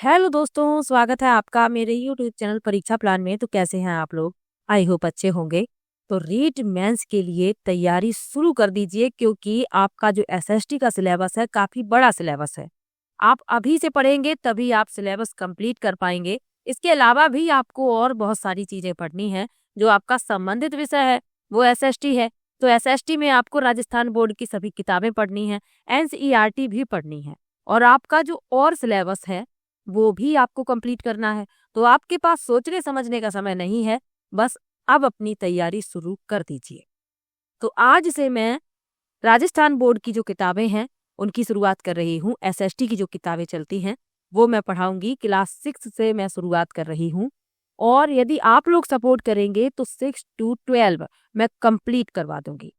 Hello दोस्तों, स्वागत है आपका मेरे यूट्यूब चैनल परीक्षा प्लान में। तो कैसे हैं आप लोग? आई होप अच्छे होंगे। तो रीट मेंस के लिए तैयारी शुरू कर दीजिए, क्योंकि आपका जो एसएसटी का सिलेबस है काफी बड़ा सिलेबस है। आप अभी से पढ़ेंगे तभी आप सिलेबस कंप्लीट कर पाएंगे। इसके अलावा भी आपको और बहुत सारी चीजें पढ़नी है। जो आपका संबंधित विषय है वो एसएसटी है। तो एसएसटी में आपको राजस्थान बोर्ड की सभी किताबें पढ़नी है, एनसीईआरटी भी पढ़नी है, और आपका जो और सिलेबस है वो भी आपको कंप्लीट करना है। तो आपके पास सोचने समझने का समय नहीं है, बस अब अपनी तैयारी शुरू कर दीजिए। तो आज से मैं राजस्थान बोर्ड की जो किताबें हैं उनकी शुरुआत कर रही हूँ। एसएसटी की जो किताबें चलती हैं वो मैं पढ़ाऊंगी। क्लास 6 से मैं शुरुआत कर रही हूँ, और यदि आप लोग सपोर्ट करेंगे तो 6 to 12 मैं कंप्लीट करवा दूंगी।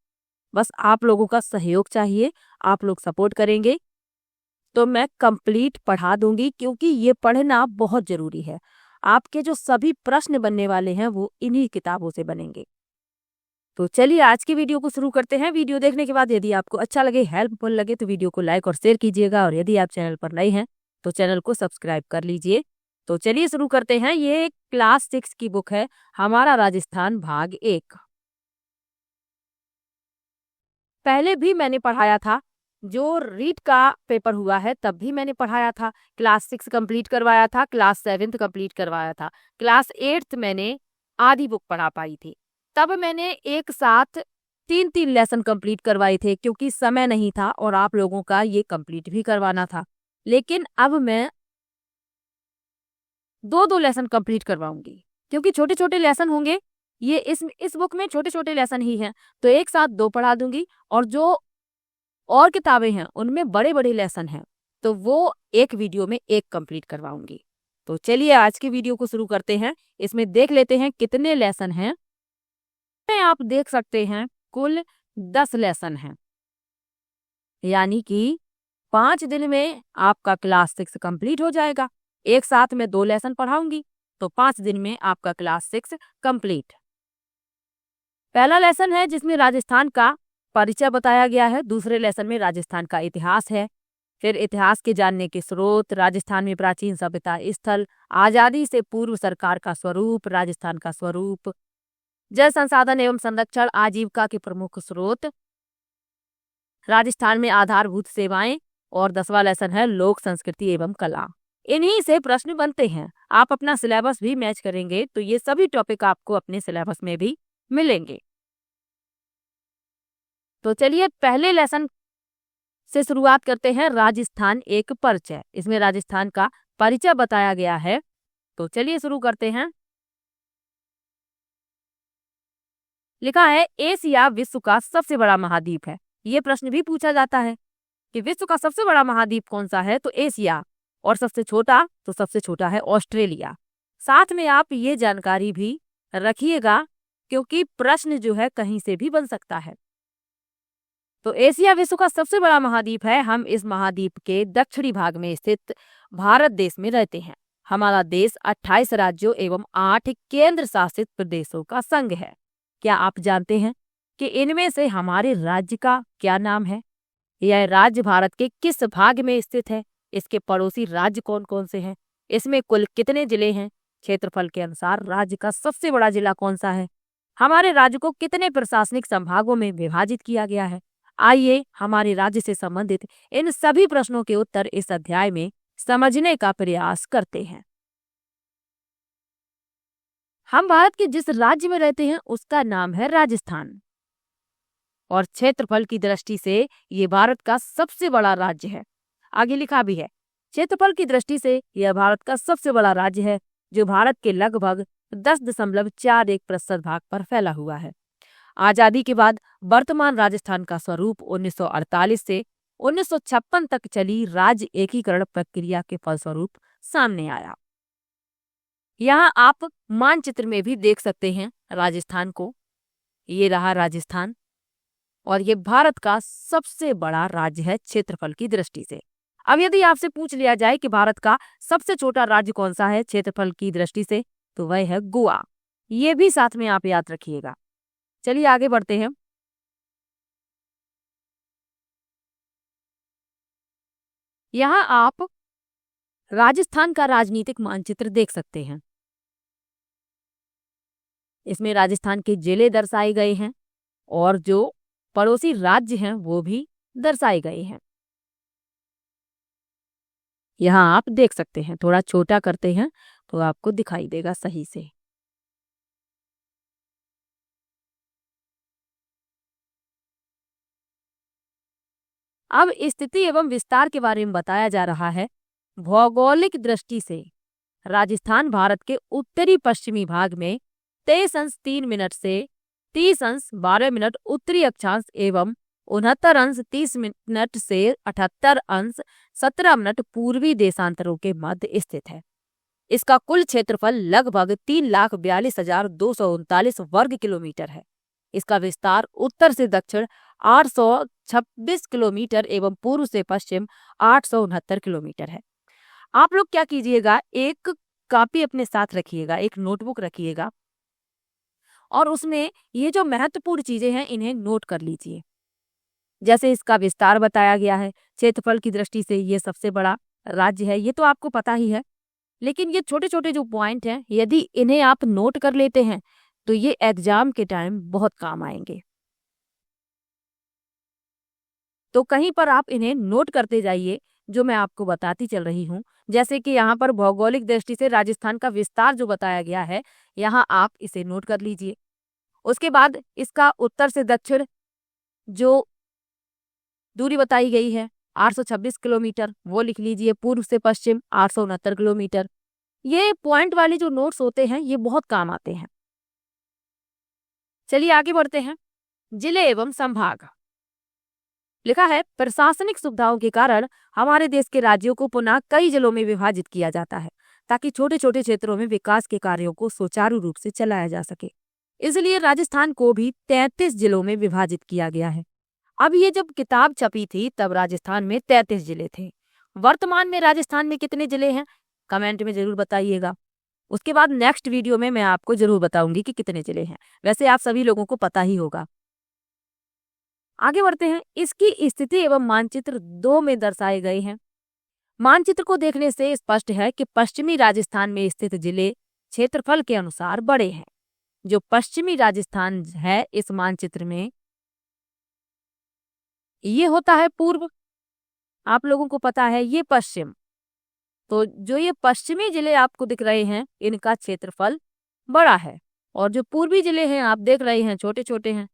बस आप लोगों का सहयोग चाहिए। आप लोग सपोर्ट करेंगे तो मैं कंप्लीट पढ़ा दूंगी, क्योंकि ये पढ़ना बहुत जरूरी है। आपके जो सभी प्रश्न बनने वाले हैं वो इन्हीं किताबों से बनेंगे। तो चलिए आज की वीडियो को शुरू करते हैं। वीडियो देखने के बाद यदि आपको अच्छा लगे, हेल्पफुल लगे, तो वीडियो को लाइक और शेयर कीजिएगा, और यदि आप चैनल पर नए हैं तो चैनल को सब्सक्राइब कर लीजिए। तो चलिए शुरू करते हैं। ये क्लास 6 की बुक है, हमारा राजस्थान भाग 1। पहले भी मैंने पढ़ाया था, जो रीट का पेपर हुआ है तब भी मैंने पढ़ाया था। क्लास 6 कंप्लीट करवाया था, क्लास 7 कंप्लीट करवाया था, क्लास 8 मैंने आधी बुक पढ़ा पाई थी। तब मैंने एक साथ 3-3 लेसन कंप्लीट करवाए थे, क्योंकि समय नहीं था और आप लोगों का ये कंप्लीट भी करवाना था। लेकिन अब मैं 2-2 लेसन कंप्लीट करवाऊंगी, क्योंकि छोटे छोटे लेसन होंगे। ये इस बुक में छोटे छोटे लेसन ही हैं, तो एक साथ 2 पढ़ा दूंगी। और जो और किताबें हैं उनमें बड़े बड़े लेसन हैं, तो वो एक वीडियो में एक कंप्लीट करवाऊंगी। तो चलिए आज की वीडियो को शुरू करते हैं। इसमें देख लेते हैं कितने लेसन हैं। में आप देख सकते हैं कुल 10 लेसन हैं, यानी कि 5 दिन में आपका क्लास 6 कंप्लीट हो जाएगा। एक साथ में 2 लेसन पढ़ाऊंगी, तो 5 दिन में आपका क्लास 6 कंप्लीट। पहला लेसन है जिसमें राजस्थान का परिचय बताया गया है। दूसरे लेसन में राजस्थान का इतिहास है। फिर इतिहास के जानने के स्रोत, राजस्थान में प्राचीन सभ्यता स्थल, आजादी से पूर्व सरकार का स्वरूप, राजस्थान का स्वरूप, जल संसाधन एवं संरक्षण, आजीविका के प्रमुख स्रोत, राजस्थान में आधारभूत सेवाएं, और 10वां लेसन है लोक संस्कृति एवं कला। इन्हीं से प्रश्न बनते हैं। आप अपना सिलेबस भी मैच करेंगे तो ये सभी टॉपिक आपको अपने सिलेबस में भी मिलेंगे। तो चलिए पहले लेसन से शुरुआत करते हैं। राजस्थान एक परिचय। इसमें राजस्थान का परिचय बताया गया है। तो चलिए शुरू करते हैं। लिखा है एशिया विश्व का सबसे बड़ा महाद्वीप है। ये प्रश्न भी पूछा जाता है कि विश्व का सबसे बड़ा महाद्वीप कौन सा है, तो एशिया। और सबसे छोटा, तो सबसे छोटा है ऑस्ट्रेलिया। साथ में आप ये जानकारी भी रखिएगा, क्योंकि प्रश्न जो है कहीं से भी बन सकता है। तो एशिया विश्व का सबसे बड़ा महाद्वीप है। हम इस महाद्वीप के दक्षिणी भाग में स्थित भारत देश में रहते हैं। हमारा देश 28 राज्यों एवं 8 केंद्र शासित प्रदेशों का संघ है। क्या आप जानते हैं कि इनमें से हमारे राज्य का क्या नाम है? यह राज्य भारत के किस भाग में स्थित है? इसके पड़ोसी राज्य कौन कौन से हैं? इसमें कुल कितने जिले हैं? क्षेत्रफल के अनुसार राज्य का सबसे बड़ा जिला कौन सा है? हमारे राज्य को कितने प्रशासनिक संभागों में विभाजित किया गया है? आइए हमारे राज्य से संबंधित इन सभी प्रश्नों के उत्तर इस अध्याय में समझने का प्रयास करते हैं। हम भारत के जिस राज्य में रहते हैं उसका नाम है राजस्थान, और क्षेत्रफल की दृष्टि से ये भारत का सबसे बड़ा राज्य है। आगे लिखा भी है, क्षेत्रफल की दृष्टि से यह भारत का सबसे बड़ा राज्य है, जो भारत के लगभग 10.41% भाग पर फैला हुआ है। आजादी के बाद वर्तमान राजस्थान का स्वरूप 1948 से 1956 तक चली राज्य एकीकरण प्रक्रिया के फलस्वरूप सामने आया। यहाँ आप मानचित्र में भी देख सकते हैं राजस्थान को। ये रहा राजस्थान, और ये भारत का सबसे बड़ा राज्य है क्षेत्रफल की दृष्टि से। अब यदि आपसे पूछ लिया जाए कि भारत का सबसे छोटा राज्य कौन सा है क्षेत्रफल की दृष्टि से, तो वह है गोवा। ये भी साथ में आप याद रखिएगा। चलिए आगे बढ़ते हैं। यहाँ आप राजस्थान का राजनीतिक मानचित्र देख सकते हैं। इसमें राजस्थान के जिले दर्शाए गए हैं और जो पड़ोसी राज्य हैं वो भी दर्शाए गए हैं। यहाँ आप देख सकते हैं, थोड़ा छोटा करते हैं तो आपको दिखाई देगा सही से। अब स्थिति एवं विस्तार के बारे में बताया जा रहा है। भौगोलिक दृष्टि से राजस्थान भारत के उत्तरी पश्चिमी भाग में 23 अंश 3 मिनट से 30 अंश 12 मिनट उत्तरी अक्षांश एवं 69 अंश 30 मिनट से 78 अंश 17 मिनट पूर्वी देशांतरों के मध्य स्थित है। इसका कुल क्षेत्रफल लगभग 3,42,239 वर्ग किलोमीटर है। इसका विस्तार उत्तर से दक्षिण 826 किलोमीटर एवं पूर्व से पश्चिम 869 किलोमीटर है। आप लोग क्या कीजिएगा, एक कॉपी अपने साथ रखिएगा, एक नोटबुक रखिएगा और उसमें ये जो महत्वपूर्ण चीजें हैं इन्हें नोट कर लीजिए। जैसे इसका विस्तार बताया गया है, क्षेत्रफल की दृष्टि से ये सबसे बड़ा राज्य है, ये तो आपको पता ही है। लेकिन ये छोटे छोटे जो पॉइंट हैं, यदि इन्हें आप नोट कर लेते हैं तो ये एग्जाम के टाइम बहुत काम आएंगे। तो कहीं पर आप इन्हें नोट करते जाइए जो मैं आपको बताती चल रही हूँ। जैसे कि यहाँ पर भौगोलिक दृष्टि से राजस्थान का विस्तार जो बताया गया है, यहाँ आप इसे नोट कर लीजिए। उसके बाद इसका उत्तर से दक्षिण जो दूरी बताई गई है 826 किलोमीटर, वो लिख लीजिए। पूर्व से पश्चिम 869 किलोमीटर। ये पॉइंट वाले जो नोट्स होते हैं ये बहुत काम आते हैं। चलिए आगे बढ़ते हैं। जिले एवं संभाग लिखा है, प्रशासनिक सुविधाओं के कारण हमारे देश के राज्यों को पुनः कई जिलों में विभाजित किया जाता है ताकि छोटे छोटे क्षेत्रों में विकास के कार्यों को सुचारू रूप से चलाया जा सके। इसलिए राजस्थान को भी 33 जिलों में विभाजित किया गया है। अब ये जब किताब छपी थी तब राजस्थान में 33 जिले थे। वर्तमान में राजस्थान में कितने जिले हैं कमेंट में जरूर बताइएगा। उसके बाद नेक्स्ट वीडियो में मैं आपको जरूर बताऊंगी कि कितने जिले हैं। वैसे आप सभी लोगों को पता ही होगा। आगे बढ़ते हैं। इसकी स्थिति एवं मानचित्र 2 में दर्शाए गए हैं। मानचित्र को देखने से स्पष्ट है कि पश्चिमी राजस्थान में स्थित जिले क्षेत्रफल के अनुसार बड़े हैं। जो पश्चिमी राजस्थान है इस मानचित्र में ये होता है पूर्व, आप लोगों को पता है ये पश्चिम। तो जो ये पश्चिमी जिले आपको दिख रहे हैं इनका क्षेत्रफल बड़ा है और जो पूर्वी जिले हैं आप देख रहे हैं छोटे छोटे हैं।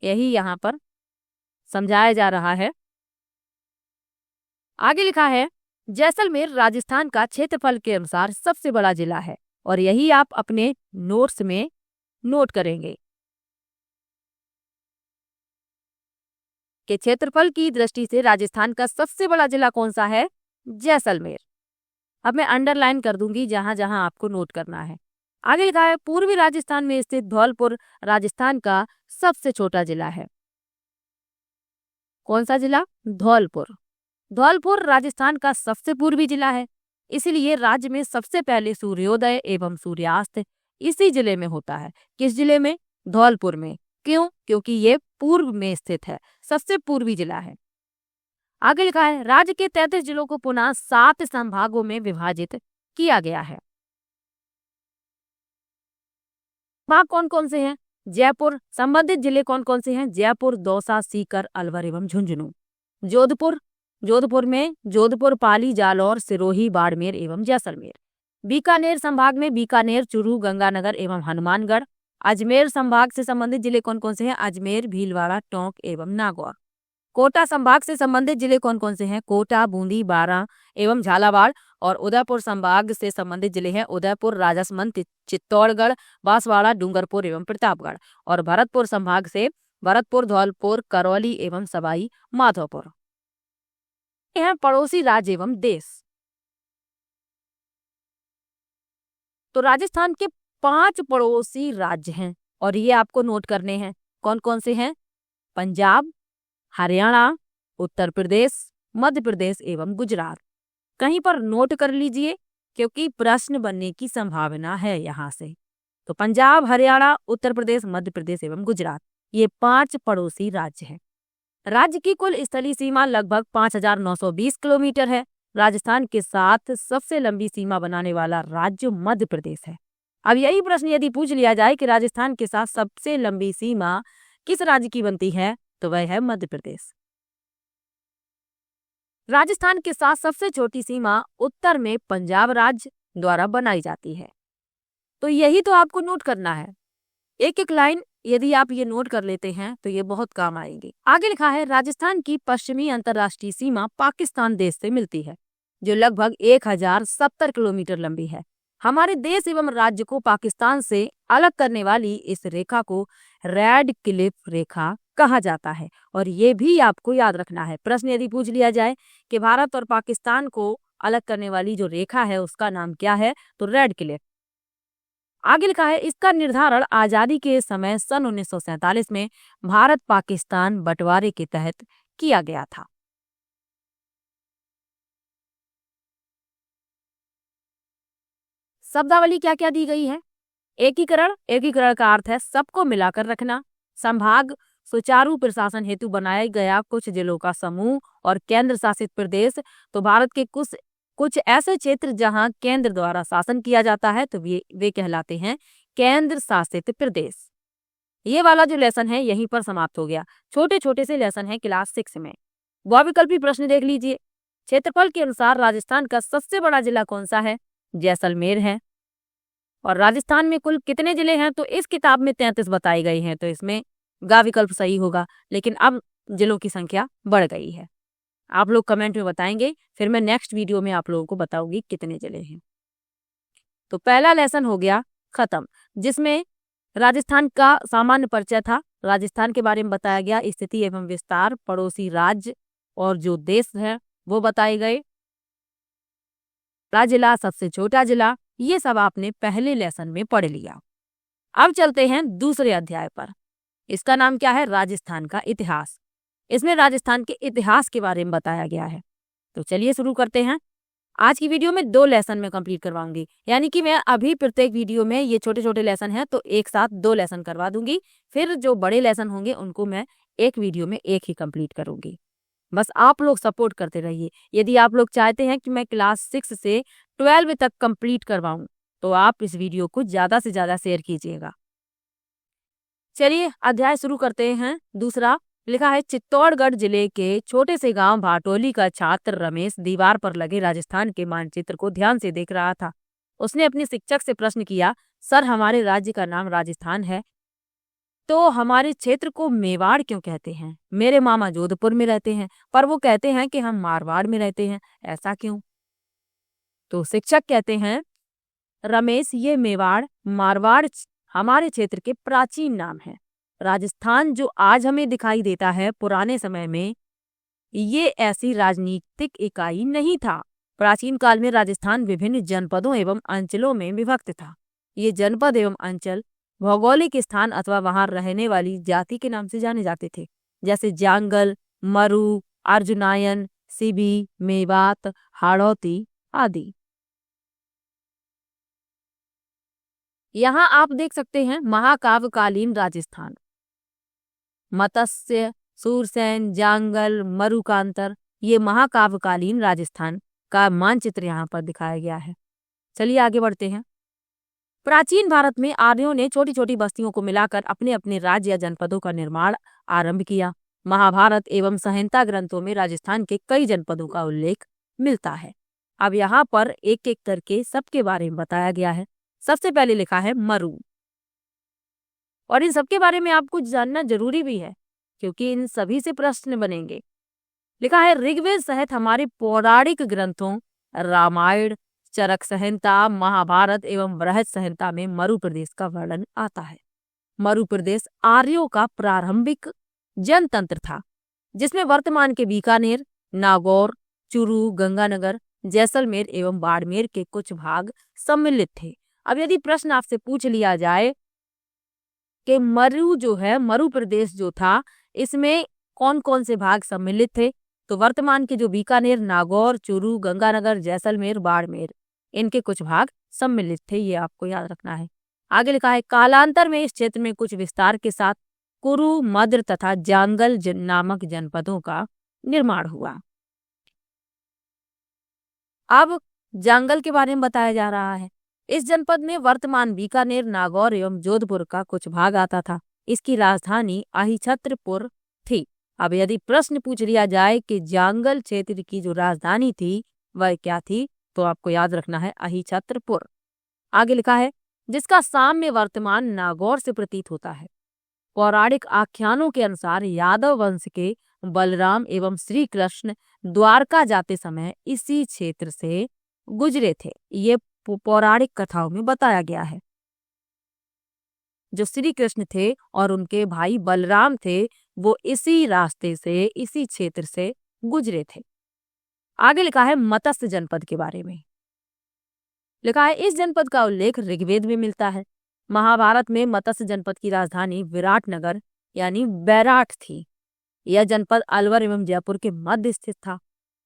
यही यहाँ पर समझाया जा रहा है। आगे लिखा है, जैसलमेर राजस्थान का क्षेत्रफल के अनुसार सबसे बड़ा जिला है और यही आप अपने नोट्स में नोट करेंगे कि क्षेत्रफल की दृष्टि से राजस्थान का सबसे बड़ा जिला कौन सा है, जैसलमेर। अब मैं अंडरलाइन कर दूंगी जहां जहां आपको नोट करना है। आगे लिखा है, पूर्वी राजस्थान में स्थित धौलपुर राजस्थान का सबसे छोटा जिला है। कौन सा जिला, धौलपुर। धौलपुर राजस्थान का सबसे पूर्वी जिला है, इसलिए राज्य में सबसे पहले सूर्योदय एवं सूर्यास्त इसी जिले में होता है। किस जिले में, धौलपुर में। क्यों, क्योंकि ये पूर्व में स्थित है, सबसे पूर्वी जिला है। आगे लिखा है, राज्य के 33 जिलों को पुनः 7 संभागों में विभाजित किया गया है। भाग कौन कौन से हैं, जयपुर। संबंधित जिले कौन कौन से हैं, जयपुर, दौसा, सीकर, अलवर एवं झुंझुनू। जोधपुर, जोधपुर में जोधपुर, पाली, जालौर, सिरोही, बाड़मेर एवं जैसलमेर। बीकानेर संभाग में बीकानेर, चूरू, गंगानगर एवं हनुमानगढ़। अजमेर संभाग से संबंधित जिले कौन कौन से हैं, अजमेर, भीलवाड़ा, टोंक एवं नागौर। कोटा संभाग से संबंधित जिले कौन कौन से हैं, कोटा, बूंदी, बारां एवं झालावाड़। और उदयपुर संभाग से संबंधित जिले हैं उदयपुर, राजसमंद, चित्तौड़गढ़, बांसवाड़ा, डूंगरपुर एवं प्रतापगढ़। और भरतपुर संभाग से भरतपुर, धौलपुर, करौली एवं सवाई माधोपुर। ये हैं पड़ोसी राज्य एवं देश। तो राजस्थान के 5 पड़ोसी राज्य हैं और ये आपको नोट करने हैं। कौन कौन से हैं, पंजाब, हरियाणा, उत्तर प्रदेश, मध्य प्रदेश एवं गुजरात। कहीं पर नोट कर लीजिए क्योंकि प्रश्न बनने की संभावना है यहाँ से। तो पंजाब, हरियाणा, उत्तर प्रदेश, मध्य प्रदेश एवं गुजरात, ये 5 पड़ोसी राज्य हैं। राज्य की कुल स्थलीय सीमा लगभग 5,920 किलोमीटर है। राजस्थान के साथ सबसे लंबी सीमा बनाने वाला राज्य मध्य प्रदेश है। अब यही प्रश्न यदि पूछ लिया जाए कि राजस्थान के साथ सबसे लंबी सीमा किस राज्य की बनती है, तो वह है मध्य प्रदेश। राजस्थान के साथ सबसे छोटी सीमा उत्तर में पंजाब राज्य द्वारा बनाई जाती है। तो यही तो आपको नोट करना है। एक एक लाइन यदि आप ये नोट कर लेते हैं तो ये बहुत काम आएंगे। आगे लिखा है, राजस्थान की पश्चिमी अंतर्राष्ट्रीय सीमा पाकिस्तान देश से मिलती है, जो लगभग 1070 किलोमीटर लंबी है। हमारे देश एवं राज्य को पाकिस्तान से अलग करने वाली इस रेखा को रेड क्लिफ रेखा कहा जाता है। और ये भी आपको याद रखना है, प्रश्न यदि पूछ लिया जाए कि भारत और पाकिस्तान को अलग करने वाली जो रेखा है उसका नाम क्या है, तो रेड क्लिफ। आगे लिखा है, इसका निर्धारण आजादी के समय सन 1947 में भारत पाकिस्तान बंटवारे के तहत किया गया था। शब्दावली क्या क्या दी गई है? एकीकरण, एकीकरण का अर्थ है सबको मिलाकर रखना। संभाग, सुचारू प्रशासन हेतु बनाया गया कुछ जिलों का समूह। और केंद्र शासित प्रदेश, तो भारत के कुछ ऐसे क्षेत्र जहां केंद्र द्वारा शासन किया जाता है तो वे कहलाते हैं केंद्र शासित प्रदेश। ये वाला जो लेसन है यहीं पर समाप्त हो गया। छोटे छोटे से लेसन है क्लास 6 में। बहुविकल्पी प्रश्न देख लीजिए। क्षेत्रफल के अनुसार राजस्थान का सबसे बड़ा जिला कौन सा है? जैसलमेर है। और राजस्थान में कुल कितने जिले हैं? तो इस किताब में 33 बताई गई हैं, तो इसमें गा विकल्प सही होगा। लेकिन अब जिलों की संख्या बढ़ गई है। आप लोग कमेंट में बताएंगे, फिर मैं नेक्स्ट वीडियो में आप लोगों को बताऊंगी कितने जिले हैं। तो पहला लेसन हो गया खत्म, जिसमें राजस्थान का सामान्य परिचय था। राजस्थान के बारे में बताया गया, स्थिति एवं विस्तार, पड़ोसी राज्य और जो देश है वो बताए गए, जिला, सबसे छोटा जिला, ये सब आपने पहले लेसन में पढ़ लिया। अब चलते हैं दूसरे अध्याय पर। इसका नाम क्या है? राजस्थान का इतिहास। इसमें राजस्थान के इतिहास के बारे में बताया गया है। तो चलिए शुरू करते हैं। आज की वीडियो में 2 लेसन में कंप्लीट करवाऊंगी, यानी कि मैं अभी प्रत्येक वीडियो में ये छोटे छोटे लेसन हैं तो एक साथ 2 लेसन करवा दूंगी। फिर जो बड़े लेसन होंगे उनको मैं एक वीडियो में एक ही कंप्लीट करूंगी। बस आप लोग सपोर्ट करते रहिए। यदि आप लोग चाहते हैं कि मैं क्लास 6 से 12 तक कंप्लीट करवाऊं तो आप इस वीडियो को ज्यादा से ज्यादा शेयर कीजिएगा। चलिए अध्याय शुरू करते हैं। दूसरा लिखा है, चित्तौड़गढ़ जिले के छोटे से गांव भाटोली का छात्र रमेश दीवार पर लगे राजस्थान के मानचित्र को ध्यान से देख रहा था। उसने अपने शिक्षक से प्रश्न किया, सर हमारे राज्य का नाम राजस्थान है, तो हमारे क्षेत्र को मेवाड़ क्यों कहते हैं? मेरे मामा जोधपुर में रहते हैं पर वो कहते हैं कि हम मारवाड़ में रहते हैं, ऐसा क्यों? तो शिक्षक कहते हैं, रमेश ये मेवाड़ मारवाड़ हमारे क्षेत्र के प्राचीन नाम है। राजस्थान जो आज हमें दिखाई देता है पुराने समय में ये ऐसी राजनीतिक इकाई नहीं था। प्राचीन काल में राजस्थान विभिन्न जनपदों एवं अंचलों में विभक्त था। ये जनपद एवं अंचल भौगोलिक स्थान अथवा वहां रहने वाली जाति के नाम से जाने जाते थे, जैसे जांगल, मरु, अर्जुनायन, सिबी, मेवात, हाड़ौती आदि। यहाँ आप देख सकते हैं महाकाव्यकालीन राजस्थान, मत्स्य, सूरसेन, जांगल, मरु का अंतर, ये महाकाव्यकालीन राजस्थान का मानचित्र यहाँ पर दिखाया गया है। चलिए आगे बढ़ते हैं। प्राचीन भारत में आर्यों ने छोटी छोटी बस्तियों को मिलाकर अपने अपने राज्य या जनपदों का निर्माण आरंभ किया। महाभारत एवं संहिता ग्रंथों में राजस्थान के कई जनपदों का उल्लेख मिलता है। अब यहाँ पर एक एक करके सबके बारे में बताया गया है। सबसे पहले लिखा है मरु, और इन सबके बारे में आपको जानना जरूरी भी है क्योंकि इन सभी से प्रश्न बनेंगे। लिखा है, ऋग्वेद सहित हमारे पौराणिक ग्रंथों रामायण, चरक संहिता, महाभारत एवं बृहद संहिता में मरु प्रदेश का वर्णन आता है। मरु प्रदेश आर्यों का प्रारंभिक जनतंत्र था, जिसमें वर्तमान के बीकानेर, नागौर, चूरू, गंगानगर, जैसलमेर एवं बाड़मेर के कुछ भाग सम्मिलित थे। अब यदि प्रश्न आपसे पूछ लिया जाए कि मरु जो है, मरु प्रदेश जो था, इसमें कौन कौन से भाग सम्मिलित थे, तो वर्तमान के जो बीकानेर, नागौर, चूरू, गंगानगर, जैसलमेर, बाड़मेर, इनके कुछ भाग सम्मिलित थे। ये आपको याद रखना है। आगे लिखा है, कालांतर में इस क्षेत्र में कुछ विस्तार के साथ कुरु, मद्र तथा जांगल नामक जनपदों का निर्माण हुआ। अब जांगल के बारे में बताया जा रहा है। इस जनपद में वर्तमान बीकानेर, नागौर एवं जोधपुर का कुछ भाग आता था। इसकी राजधानी अहिछत्रपुर थी। अब यदि प्रश्न पूछ लिया जाए कि जांगल क्षेत्र की जो राजधानी थी वह क्या थी, तो आपको याद रखना है अहिछत्रपुर। आगे लिखा है, जिसका साम्य वर्तमान नागौर से प्रतीत होता है। पौराणिक आख्यानों के अनुसार यादव वंश के बलराम एवं श्री कृष्ण द्वारका जाते समय इसी क्षेत्र से गुजरे थे। ये पौराणिक कथाओं में बताया गया है। जो श्री कृष्ण थे और उनके भाई बलराम थे, वो इसी रास्ते से, इसी क्षेत्र से गुजरे थे। आगे लिखा है मत्स्य जनपद के बारे में। लिखा है, इस जनपद का उल्लेख ऋग्वेद में मिलता है। महाभारत में मत्स्य जनपद की राजधानी विराटनगर यानी बैराट थी। यह जनपद अलवर एवं जयपुर के मध्य स्थित था।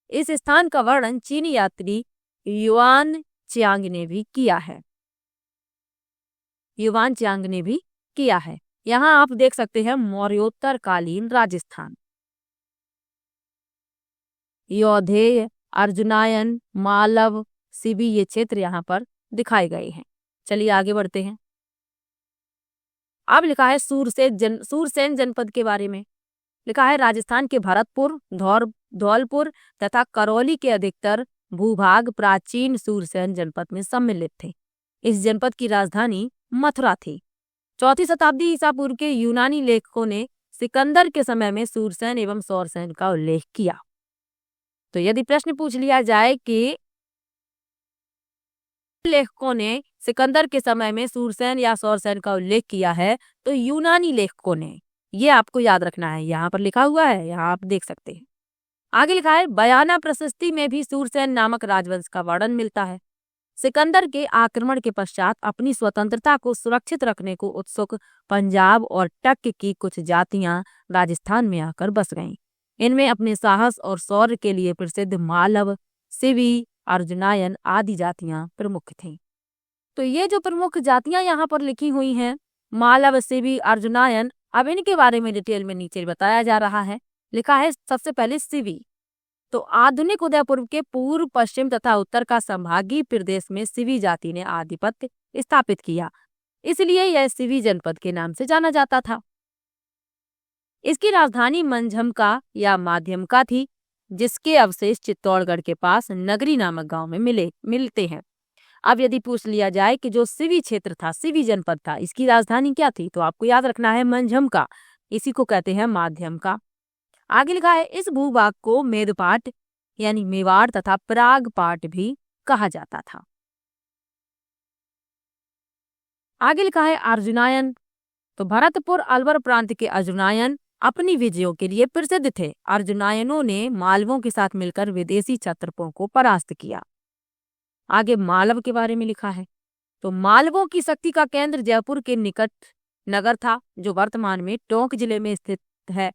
इस स्थान का वर्णन चीनी यात्री युआन चियांग ने भी किया है। युवान चियांग ने भी किया है। यहाँ आप देख सकते हैं मौर्योत्तर कालीन राजस्थान। यौधेय, अर्जुनायन, मालव, सिबी ये क्षेत्र यहाँ पर दिखाए गए हैं। चलिए आगे बढ़ते हैं। अब लिखा है सूरसेन जनपद के बारे में। लिखा है, राजस्थान के भरतपुर, धौलपुर तथा करौली के अधिकतर भूभाग प्राचीन सूरसेन जनपद में सम्मिलित थे। इस जनपद की राजधानी मथुरा थी। 4वीं शताब्दी ईसा पूर्व के यूनानी लेखकों ने सिकंदर के समय में सूरसेन एवं सौरसेन का उल्लेख किया। तो यदि प्रश्न पूछ लिया जाए कि लेखकों ने सिकंदर के समय में सूरसेन या सौरसेन का उल्लेख किया है, तो यूनानी लेखकों ने, ये आपको याद रखना है। यहाँ पर लिखा हुआ है, यहाँ आप देख सकते हैं। आगे लिखा है, बयाना प्रशस्ति में भी सूरसेन नामक राजवंश का वर्णन मिलता है। सिकंदर के आक्रमण के पश्चात अपनी स्वतंत्रता को सुरक्षित रखने को उत्सुक पंजाब और टक की कुछ जातियां राजस्थान में आकर बस गईं। इनमें अपने साहस और शौर्य के लिए प्रसिद्ध मालव, सिवी, अर्जुनायन आदि जातियां प्रमुख थीं। तो ये जो प्रमुख जातियां यहाँ पर लिखी हुई हैं, मालव, सिवी, अर्जुनायन, अब इनके बारे में डिटेल में नीचे बताया जा रहा है। लिखा है, सबसे पहले सिवी। तो आधुनिक उदयपुर के पूर्व, पश्चिम तथा उत्तर का संभागीय प्रदेश में सिवी जाति ने आधिपत्य स्थापित किया, इसलिए यह सिवी जनपद के नाम से जाना जाता था। इसकी राजधानी मंझमका या माध्यमका थी, जिसके अवशेष चित्तौड़गढ़ के पास नगरी नामक गांव में मिलते हैं। अब यदि पूछ लिया जाए कि जो सिवी क्षेत्र था, सिवी जनपद था, इसकी राजधानी क्या थी, तो आपको याद रखना है मंझमका। इसी को कहते हैं माध्यमका। आगे लिखा है, इस भूभाग को मेदपाट यानी मेवाड़ तथा प्रागपाट भी कहा जाता था। आगे लिखा है अर्जुनायन। तो भरतपुर अलवर प्रांत के अर्जुनायन अपनी विजयों के लिए प्रसिद्ध थे। अर्जुनायनों ने मालवों के साथ मिलकर विदेशी क्षत्रपों को परास्त किया। आगे मालव के बारे में लिखा है। तो मालवों की शक्ति का केंद्र जयपुर के निकट नगर था, जो वर्तमान में टोंक जिले में स्थित है।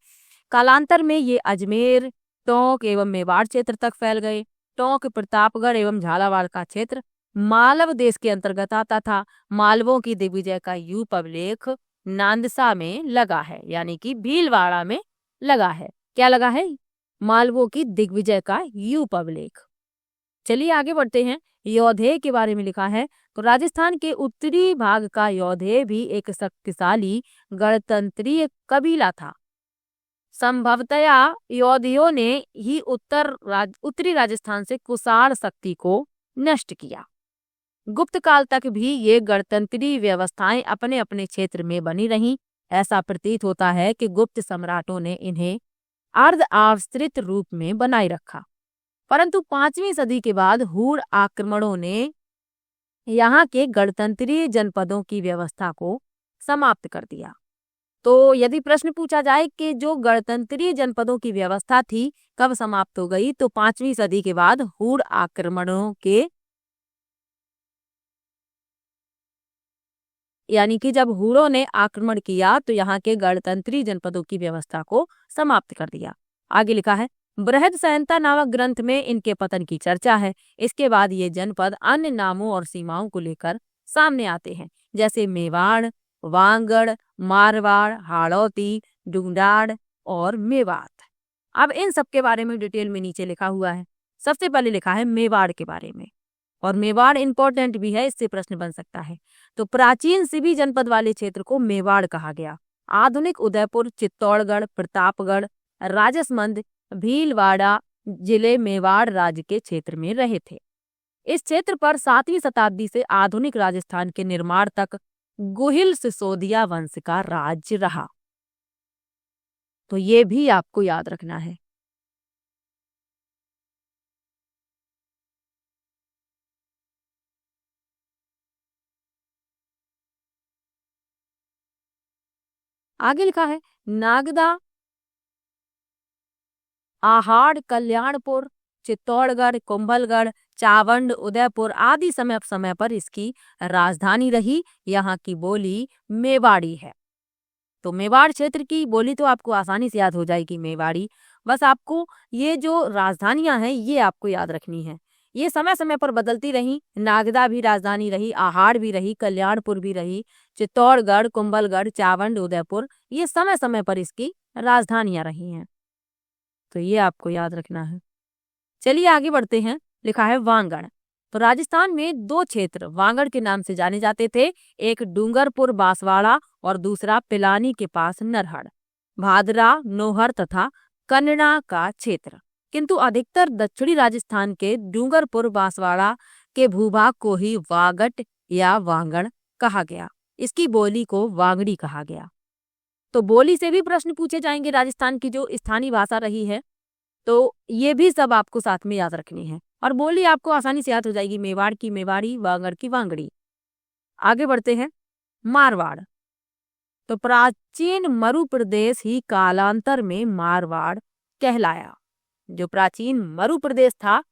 कालांतर में ये अजमेर, टोंक एवं मेवाड़ क्षेत्र तक फैल गए। टोंक, प्रतापगढ़ एवं झालावाड़ का क्षेत्र मालव देश के अंतर्गत आता था। मालवों की दिग्विजय का यूप अभिलेख नांदसा में लगा है, यानी कि भीलवाड़ा में लगा है। क्या लगा है? मालवों की दिग्विजय का यूप अभिलेख। चलिए आगे बढ़ते हैं। यौधेय के बारे में लिखा है। तो राजस्थान के उत्तरी भाग का यौधेय भी एक शक्तिशाली गणतंत्रीय कबीला था। संभवतया यौधियों ने ही उत्तरी राजस्थान से कुषाण शक्ति को नष्ट किया। गुप्त काल तक भी ये गणतंत्री व्यवस्थाएं अपने अपने क्षेत्र में बनी रहीं। ऐसा प्रतीत होता है कि गुप्त सम्राटों ने इन्हें अर्ध आश्रित रूप में बनाए रखा, परंतु 5वीं सदी के बाद हूण आक्रमणों ने यहाँ के गणतंत्रीय जनपदों की व्यवस्था को समाप्त कर दिया। तो यदि प्रश्न पूछा जाए कि जो गणतंत्रीय जनपदों की व्यवस्था थी कब समाप्त हो गई, तो 5वीं सदी के बाद हूण आक्रमणों के, यानी कि जब हूणों ने आक्रमण किया तो यहाँ के गणतंत्रीय जनपदों की व्यवस्था को समाप्त कर दिया। आगे लिखा है, बृहद संहिता नामक ग्रंथ में इनके पतन की चर्चा है। इसके बाद ये जनपद अन्य नामों और सीमाओं को लेकर सामने आते हैं, जैसे मेवाड़, वांगड़, मारवाड़, हाड़ौती, डूंडाड़ और मेवात। अब इन सब के बारे में डिटेल में नीचे लिखा हुआ है। सबसे पहले लिखा है मेवाड़ के बारे में, और मेवाड़ इंपॉर्टेंट भी है, इससे प्रश्न बन सकता है। तो प्राचीन सिबी जनपद वाले क्षेत्र को मेवाड़ कहा गया। आधुनिक उदयपुर, चित्तौड़गढ़, प्रतापगढ़, राजसमंद, भीलवाड़ा जिले मेवाड़ राज्य के क्षेत्र में रहे थे। इस क्षेत्र पर 7वीं शताब्दी से आधुनिक राजस्थान के निर्माण तक गुहिल सिसोदिया वंश का राज्य रहा। तो ये भी आपको याद रखना है। आगे लिखा है नागदा, आहाड़, कल्याणपुर, चित्तौड़गढ़, कुंभलगढ़, चावंड, उदयपुर आदि समय समय पर इसकी राजधानी रही। यहाँ की बोली मेवाड़ी है। तो मेवाड़ क्षेत्र की बोली तो आपको आसानी से याद हो जाएगी, मेवाड़ी। बस आपको ये जो राजधानियां हैं ये आपको याद रखनी है। ये समय समय पर बदलती रही। नागदा भी राजधानी रही, आहाड़ भी रही, कल्याणपुर भी रही, चित्तौड़गढ़, कुंभलगढ़, चावंड, उदयपुर ये समय समय पर इसकी राजधानियां रही हैं। तो ये आपको याद रखना है। चलिए आगे बढ़ते हैं। लिखा है वांगड़। तो राजस्थान में 2 क्षेत्र वांगड़ के नाम से जाने जाते थे, एक डूंगरपुर बांसवाड़ा और दूसरा पिलानी के पास नरहड़, भादरा, नोहर तथा कन्नड़ा का क्षेत्र। किंतु अधिकतर दक्षिणी राजस्थान के डूंगरपुर बांसवाड़ा के भूभाग को ही वागट या वांगड़ कहा गया। इसकी बोली को वांगड़ी कहा गया। तो बोली से भी प्रश्न पूछे जाएंगे, राजस्थान की जो स्थानीय भाषा रही है, तो ये भी सब आपको साथ में याद रखनी है और बोली आपको आसानी से याद हो जाएगी। मेवाड़ की मेवाड़ी, वांगड़ की वांगड़ी। आगे बढ़ते हैं। मारवाड़। तो प्राचीन मरु प्रदेश ही कालांतर में मारवाड़ कहलाया। जो प्राचीन मरु प्रदेश था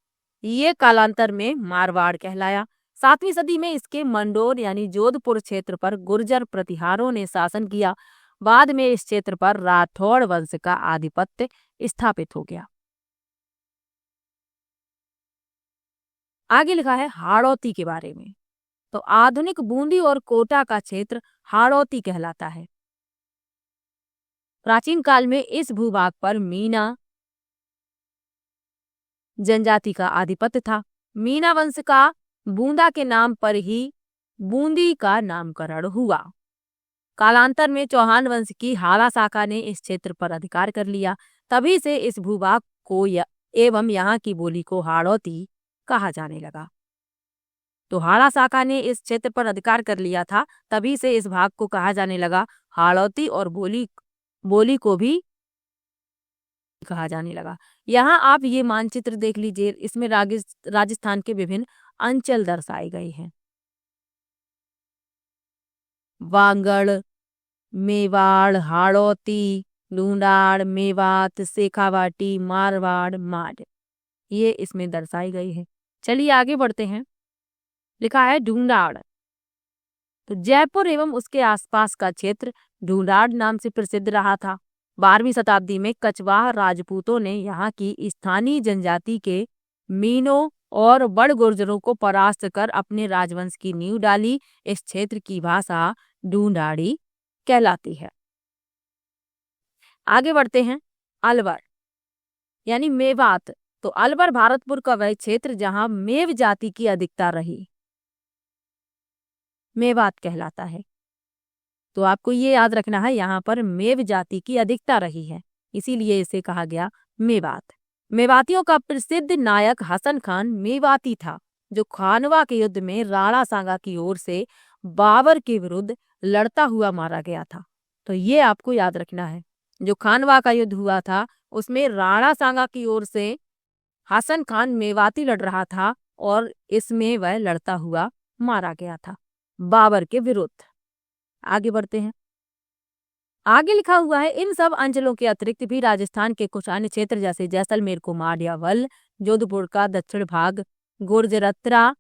ये कालांतर में मारवाड़ कहलाया। 7वीं सदी में इसके मंडोर यानी जोधपुर क्षेत्र पर गुर्जर प्रतिहारों ने शासन किया। बाद में इस क्षेत्र पर राठौड़ वंश का आधिपत्य स्थापित हो गया। आगे लिखा है हाड़ौती के बारे में। तो आधुनिक बूंदी और कोटा का क्षेत्र हाड़ौती कहलाता है। प्राचीन काल में इस भूभाग पर मीना जनजाति का आधिपत्य था। मीना वंश का बूंदा के नाम पर ही बूंदी का नामकरण हुआ। कालांतर में चौहान वंश की हाला शाखा ने इस क्षेत्र पर अधिकार कर लिया। तभी से इस भूभाग को एवं यहाँ की बोली को हाड़ौती कहा जाने लगा। तो हाड़ा शाखा ने इस क्षेत्र पर अधिकार कर लिया था, तभी से इस भाग को कहा जाने लगा हाड़ौती और बोली को भी कहा जाने लगा। यहाँ आप ये मानचित्र देख लीजिए, इसमें राजस्थान के विभिन्न अंचल दर्शाए गए हैं। वांगड़, मेवाड़, हाड़ौती, लूंडाड़, मेवात, शेखावाटी, मारवाड़, माड ये इसमें दर्शाए गए हैं। चलिए आगे बढ़ते हैं। लिखा है ढूंढाड़। तो जयपुर एवं उसके आसपास का क्षेत्र ढूंढाड़ नाम से प्रसिद्ध रहा था। 12वीं शताब्दी में कछवाह राजपूतों ने यहाँ की स्थानीय जनजाति के मीनों और बड़ गुर्जरों को परास्त कर अपने राजवंश की नींव डाली। इस क्षेत्र की भाषा ढूंढाड़ी कहलाती है। आगे बढ़ते हैं। अलवर यानी मेवात। तो अलवर भारतपुर का वह क्षेत्र जहां मेव जाति की अधिकता रही, मेवात कहलाता है। तो आपको ये याद रखना है, यहाँ पर मेव जाति की अधिकता रही है, इसीलिए इसे कहा गया मेवात। मेवातियों का प्रसिद्ध नायक हसन खान मेवाती था, जो खानवा के युद्ध में राणा सांगा की ओर से बाबर के विरुद्ध लड़ता हुआ मारा गया था। तो ये आपको याद रखना है, जो खानवा का युद्ध हुआ था उसमें राणा सांगा की ओर से हसन खान मेवाती लड़ रहा था और इसमें वह लड़ता हुआ मारा गया था बाबर के विरुद्ध। आगे बढ़ते हैं। आगे लिखा हुआ है इन सब अंचलों के अतिरिक्त भी राजस्थान के कुछ अन्य क्षेत्र जैसे जैसलमेर को माडियावल, जोधपुर का दक्षिण भाग गुर्जरत्रा,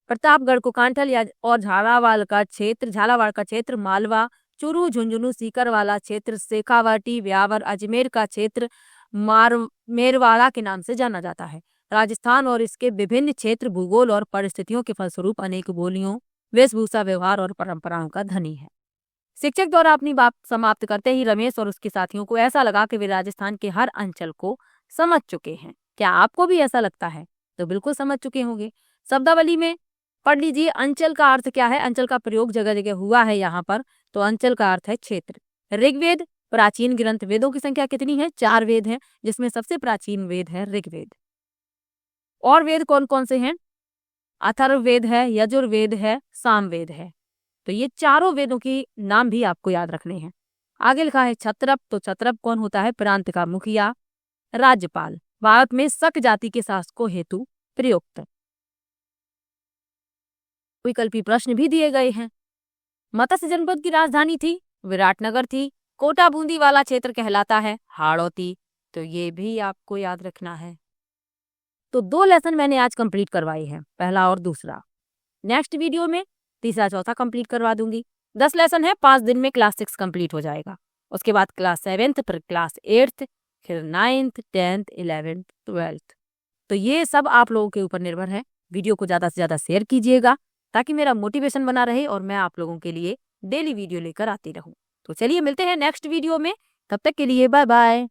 प्रतापगढ़ को कांठल और झालावाड़ का क्षेत्र मालवा, चूरू, झुंझुनू, सीकरवाला क्षेत्र शेखावाटी, व्यावर, अजमेर का क्षेत्र मेरवाड़ा के नाम से जाना जाता है। राजस्थान और इसके विभिन्न क्षेत्र भूगोल और परिस्थितियों के फलस्वरूप अनेक बोलियों, वेशभूषा, व्यवहार और परंपराओं का धनी है। शिक्षक द्वारा अपनी बात समाप्त करते ही रमेश और उसके साथियों को ऐसा लगा कि वे राजस्थान के हर अंचल को समझ चुके हैं। क्या आपको भी ऐसा लगता है? तो बिल्कुल समझ चुके होंगे। शब्दावली में पढ़ लीजिए, अंचल का अर्थ क्या है। अंचल का प्रयोग जगह जगह हुआ है यहाँ पर, तो अंचल का अर्थ है क्षेत्र। ऋग्वेद प्राचीन ग्रंथ, वेदों की संख्या कितनी है? 4 वेद हैं, जिसमें सबसे प्राचीन वेद है ऋग्वेद। और वेद कौन कौन से हैं? अथर्ववेद है, यजुर्वेद है, सामवेद है। तो ये चारों वेदों की नाम भी आपको याद रखने हैं। आगे लिखा है क्षत्रप, तो क्षत्रप कौन होता है? प्रांत का मुखिया, राज्यपाल। भारत में शक जाति के शासकों हेतु प्रयुक्त। विकल्पी प्रश्न भी दिए गए हैं। मत्स्य जनपद की राजधानी थी, विराटनगर थी। कोटा बूंदी वाला क्षेत्र कहलाता है हाड़ौती। तो ये भी आपको याद रखना है। तो 2 लेसन मैंने आज कंप्लीट करवाए हैं, पहला और दूसरा। नेक्स्ट वीडियो में तीसरा चौथा कंप्लीट करवा दूंगी। 10 लेसन है, 5 दिन में क्लास 6 कंप्लीट हो जाएगा। उसके बाद क्लास 7th, फिर क्लास 8th, फिर 9th, 10th, 11th, 12th। तो ये सब आप लोगों के ऊपर निर्भर है। वीडियो को ज़्यादा से ज़्यादा शेयर कीजिएगा, ताकि मेरा मोटिवेशन बना रहे और मैं आप लोगों के लिए डेली वीडियो लेकर आती रहूं। तो चलिए मिलते हैं नेक्स्ट वीडियो में, तब तक के लिए बाय बाय।